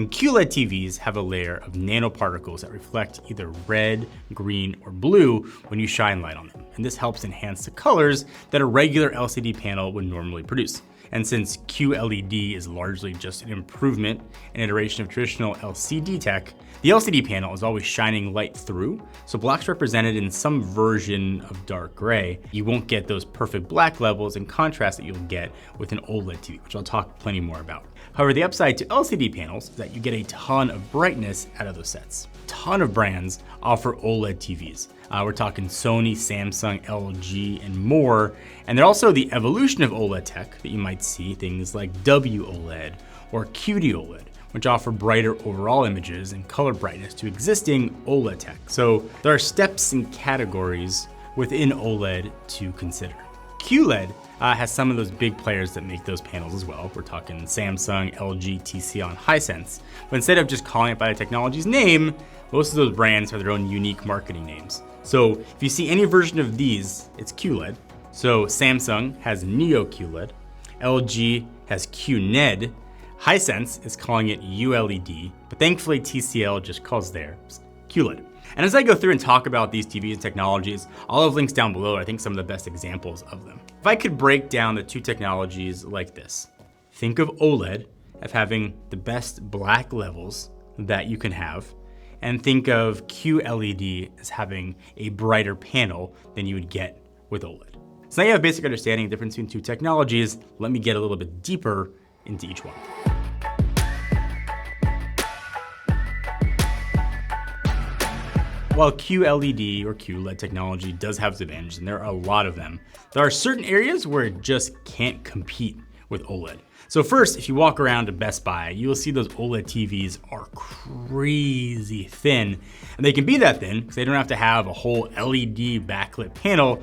And QLED TVs have a layer of nanoparticles that reflect either red, green, or blue when you shine light on them. And this helps enhance the colors that a regular LCD panel would normally produce. And since QLED is largely just an improvement and iteration of traditional LCD tech, the LCD panel is always shining light through, so black's represented in some version of dark gray. You won't get those perfect black levels and contrast that you'll get with an OLED TV, which I'll talk plenty more about. However, the upside to LCD panels is that you get a ton of brightness out of those sets. A ton of brands offer OLED TVs. We're talking Sony, Samsung, LG, and more. And they're also the evolution of OLED tech that you might see, things like WOLED or QD-OLED, which offer brighter overall images and color brightness to existing OLED tech. So there are steps and categories within OLED to consider. QLED has some of those big players that make those panels as well. We're talking Samsung, LG, TCL, and Hisense. But instead of just calling it by the technology's name, most of those brands have their own unique marketing names. So if you see any version of these, it's QLED. So Samsung has Neo QLED, LG has QNED, Hisense is calling it ULED, but thankfully TCL just calls theirs QLED. And as I go through and talk about these TVs and technologies, I'll have links down below, I think some of the best examples of them. If I could break down the two technologies like this, think of OLED as having the best black levels that you can have, and think of QLED as having a brighter panel than you would get with OLED. So now you have a basic understanding of the difference between two technologies. Let me get a little bit deeper into each one. While QLED or QLED technology does have its advantages, and there are a lot of them, there are certain areas where it just can't compete with OLED. So first, if you walk around to Best Buy, you will see those OLED TVs are crazy thin. And they can be that thin because they don't have to have a whole LED backlit panel